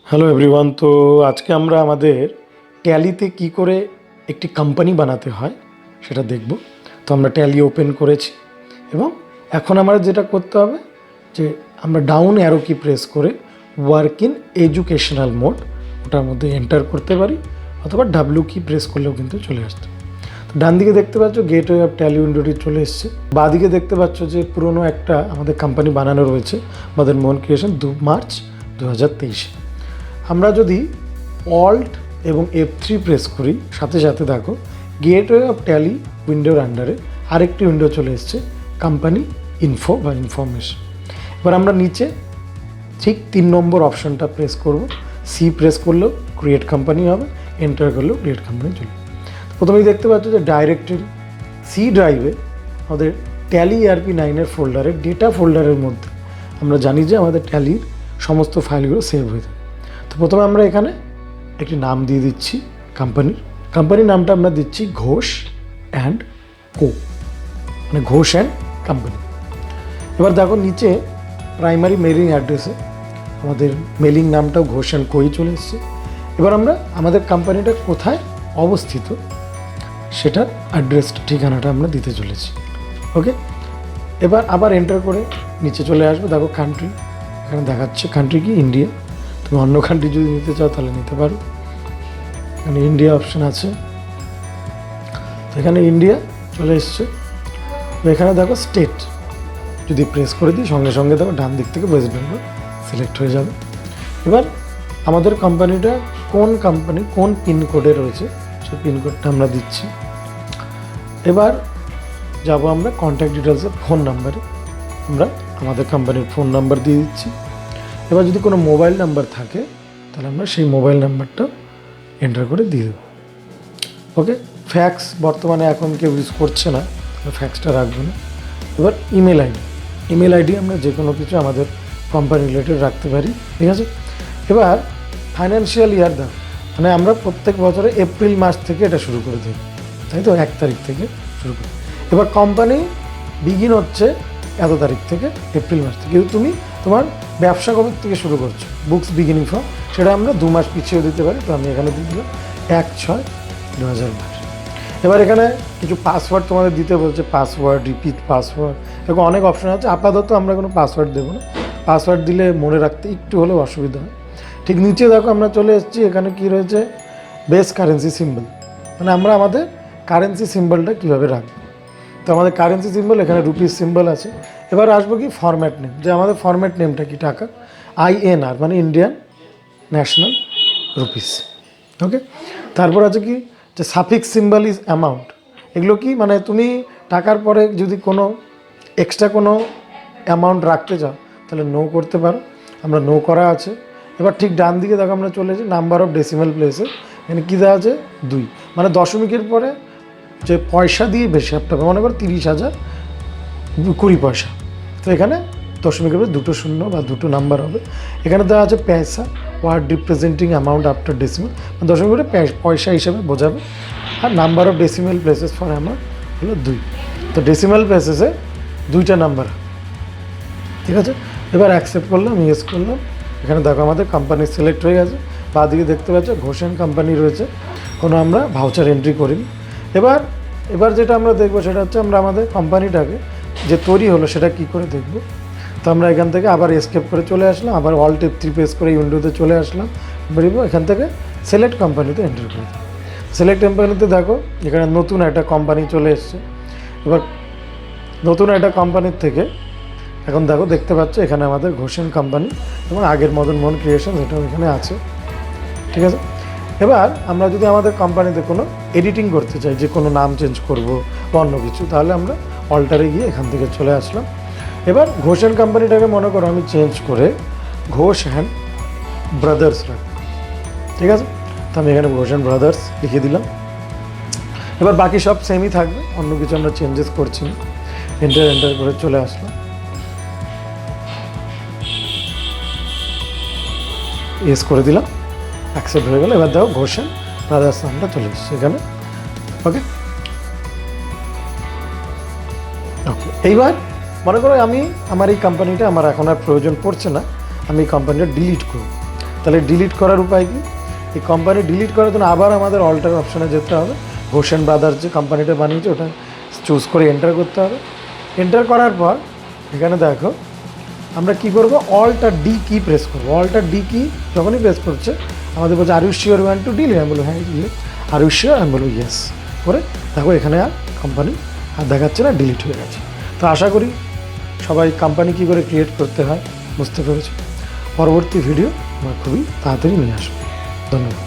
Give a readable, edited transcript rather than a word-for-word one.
Hello everyone. তো আজকে আমরা আমাদের ট্যালিতে কি করে একটি কোম্পানি বানাতে হয় সেটা দেখব। তো আমরা ট্যালি ওপেন করেছি এবং এখন আমরা যেটা করতে হবে যে আমরা ডাউন অ্যারো কি প্রেস করে ওয়ার্ক ইন এডুকেশনাল মোড ওটার মধ্যে এন্টার করতে পারি, অথবা ডাব্লিউ কি প্রেস করলেও কিন্তু চলে আসছে। তো ডান দিকে দেখতে পাচ্ছ গেটওয়ে অফ ট্যালি উইন্ডোটি চলে এসছে। বাঁ দিকে দেখতে পাচ্ছ যে পুরনো একটা আমাদের কোম্পানি বানানো রয়েছে, আমাদের মোহন ক্রিয়েশন 2 মার্চ 2023। আমরা যদি অল্ট এবং F3 প্রেস করি, সাথে সাথে দেখো গেটওয়ে অফ ট্যালি উইন্ডোর আন্ডারে আরেকটি উইন্ডো চলে এসছে, কোম্পানি ইনফো বা ইনফরমেশন। এবার আমরা নিচে ঠিক 3 নম্বর অপশনটা প্রেস করব। সি প্রেস করলেও ক্রিয়েট কোম্পানি হবে, এন্টার করলেও ক্রিয়েট কোম্পানি চলবে। প্রথমেই দেখতে পাচ্ছ যে ডাইরেক্টরি সি ড্রাইভে আমাদের Tally.erp9 ফোল্ডারে ডেটা ফোল্ডারের মধ্যে আমরা জানি যে আমাদের ট্যালির সমস্ত ফাইলগুলো সেভ হয়ে যায়। তো প্রথমে আমরা এখানে একটি নাম দিয়ে দিচ্ছি কোম্পানির নামটা আমরা দিচ্ছি ঘোষ অ্যান্ড কো, মানে ঘোষ অ্যান্ড কোম্পানি। এবার দেখো নিচে প্রাইমারি মেলিং অ্যাড্রেসে আমাদের মেলিং নামটাও ঘোষ অ্যান্ড কোই চলে এসছে। এবার আমরা আমাদের কোম্পানিটা কোথায় অবস্থিত সেটার অ্যাড্রেসটা, ঠিকানাটা আমরা দিতে চলেছি। ওকে, এবার আবার এন্টার করে নিচে চলে আসবো। দেখো কান্ট্রি, এখানে দেখাচ্ছে কান্ট্রি কি ইন্ডিয়া। তুমি অন্য কান্ট্রি যদি নিতে চাও তাহলে নিতে পারো, এখানে ইন্ডিয়া অপশান আছে। তো এখানে ইন্ডিয়া চলে এসছে। এখানে দেখো স্টেট যদি প্রেস করে দিই সঙ্গে সঙ্গে দেখো ডান দিক থেকে ওয়েস্ট বেঙ্গল সিলেক্ট হয়ে যাবে। এবার আমাদের কোম্পানিটা কোন পিনকোডে রয়েছে সেই পিনকোডটা আমরা দিচ্ছি। এবার যাব আমরা কন্ট্যাক্ট ডিটেলসে, ফোন নাম্বারে আমরা আমাদের কোম্পানির ফোন নাম্বার দিয়ে দিচ্ছি। এবার যদি কোনো মোবাইল নাম্বার থাকে তাহলে আমরা সেই মোবাইল নাম্বারটা এন্টার করে দিয়ে দেবো। ওকে, ফ্যাক্স বর্তমানে এখন কেউ ইউজ করছে না, ফ্যাক্সটা রাখবো না। এবার ইমেল আইডি আমরা যে কোনো কিছু আমাদের কোম্পানি রিলেটেড রাখতে পারি, ঠিক আছে। এবার ফাইন্যান্সিয়াল ইয়ার দাও, মানে আমরা প্রত্যেক বছরে এপ্রিল মাস থেকে এটা শুরু করে দিই, তাই তো 1 তারিখ থেকে শুরু করি। এবার কোম্পানি বিগিন হচ্ছে এত তারিখ থেকে, এপ্রিল মাস থেকে। কিন্তু তুমি তোমার ব্যবসা কবে থেকে শুরু করছো, বুকস বিগিনিং ফ্রম, সেটা আমরা 2 মাস পিছিয়ে দিতে পারি। তো আমি এখানে দিয়ে দিলাম 1/6/2022। এবার এখানে কিছু পাসওয়ার্ড তোমাদের দিতে বলছে, পাসওয়ার্ড, রিপিট পাসওয়ার্ড, এরকম অনেক অপশন আছে। আপাতত আমরা কোনো পাসওয়ার্ড দেবো না, পাসওয়ার্ড দিলে মনে রাখতে একটু হলেও অসুবিধা হয়। ঠিক নিচে দেখো আমরা চলে এসেছি, এখানে কি রয়েছে, বেস কারেন্সি সিম্বল, মানে আমরা আমাদের কারেন্সি সিম্বলটা কীভাবে রাখবো। তো আমাদের কারেন্সি সিম্বল এখানে রুপিস সিম্বল আছে। এবার আসবো কি ফরম্যাট নেম, যে আমাদের ফরম্যাট নেমটা কি টাকা, INR মানে ইন্ডিয়ান ন্যাশনাল রুপিস। ওকে, তারপর আছে কি যে সাফিক্স সিম্বল ইজ অ্যামাউন্ট। এগুলো কি, মানে তুমি টাকার পরে যদি কোনো এক্সট্রা কোনো অ্যামাউন্ট রাখতে চাও তাহলে নো করতে পারো, আমরা নো করা আছে। এবার ঠিক ডান দিকে দেখো আমরা চলে যাই নাম্বার অফ ডেসিমাল প্লেসে, এখানে কী দেওয়া আছে 2, মানে দশমিকের পরে যে পয়সা দিয়ে বেশি একটা হবে, মনে করো 30,020 পয়সা। তো এখানে দশমিকের পরে 2 শূন্য বা 2 নাম্বার হবে। এখানে দেওয়া আছে পয়সা, word representing amount after decimal, মানে দশমিকের পয়সা হিসাবে বোঝাবে। আর number of decimal places for amount হলো 2। তো ডেসিমাল প্লেসেসে 2টা নাম্বার, ঠিক আছে। এবার অ্যাকসেপ্ট করলাম, ইয়েস করলাম। এখানে দেখো আমাদের কোম্পানি সিলেক্ট হয়ে গেছে। বাদিকে দেখতে পাচ্ছ ঘোষ অ্যান্ড কোম্পানি রয়েছে, কোনো আমরা ভাউচার এন্ট্রি করিনি। এবার যেটা আমরা দেখবো সেটা হচ্ছে আমরা আমাদের কোম্পানিটাকে যে তৈরি হলো সেটা কি করে দেখব। তো আমরা এখান থেকে আবার এসকেপ করে চলে আসলাম, আবার অল্ট F3 প্রেস করে উইন্ডোতে চলে আসলাম। বেরিয়ে এখান থেকে সিলেক্ট কোম্পানিতে এন্টার করে দিই। সিলেক্ট কোম্পানিতে দেখো এখানে নতুন একটা কোম্পানি চলে এসছে। এবার নতুন একটা কোম্পানির থেকে এখন দেখো দেখতে পাচ্ছ এখানে আমাদের ঘোষ অ্যান্ড কোম্পানি এবং আগের মদন মোহন ক্রিয়েশন এটাও এখানে আছে, ঠিক আছে। এবার আমরা যদি আমাদের কোম্পানিতে কোনো এডিটিং করতে চাই, যে কোনো নাম চেঞ্জ করব বা অন্য কিছু, তাহলে আমরা অল্টারে গিয়ে এখান থেকে চলে আসলাম। এবার ঘোষ অ্যান্ড কোম্পানিটাকে মনে করো আমি চেঞ্জ করে ঘোষ অ্যান্ড ব্রাদার্স রাখবো, ঠিক আছে। তো আমি এখানে ঘোষ অ্যান্ড ব্রাদার্স লিখে দিলাম। এবার বাকি সব সেমই থাকবে, অন্য কিছু আমরা চেঞ্জেস করছি না। এন্টার করে চলে আসলাম, ইয়েস করে দিলাম, অ্যাকসেপ্ট হয়ে গেল। এবার দেখো ঘোষ অ্যান্ড ব্রাদার্স নামটা চলে এসছে এখানে। ওকে, এইবার মনে করো আমি আমার এই কোম্পানিটা আমার এখন আর প্রয়োজন পড়ছে না, আমি এই কোম্পানিটা ডিলিট করব। তো তাহলে ডিলিট করার উপায় কি? এই কোম্পানি ডিলিট করার জন্য আবার আমাদের অল্টার অপশানে যেতে হবে। হোসেন ব্রাদার্স যে কোম্পানিটা বানিয়েছে ওটা চুজ করে এন্টার করতে হবে। এন্টার করার পর এখানে দেখো আমরা কি করব, অল্টার ডি কি প্রেস করবো। অল্টার ডি কি যখনই প্রেস করছে আমাদের বলছে are you sure one two delete, আমি বলবো হ্যাঁ ডিলিট। আর ইউ শিওর, আমি বলবো ইয়েস করে দেখো এখানে আর কোম্পানি আর দেখাচ্ছে না, ডিলিট হয়ে গেছে। তো আশা করি সবাই কোম্পানি কী করে ক্রিয়েট করতে হয় বুঝতে পেরেছি। পরবর্তী ভিডিও আমরা খুবই তাড়াতাড়ি নিয়ে আসবো। ধন্যবাদ।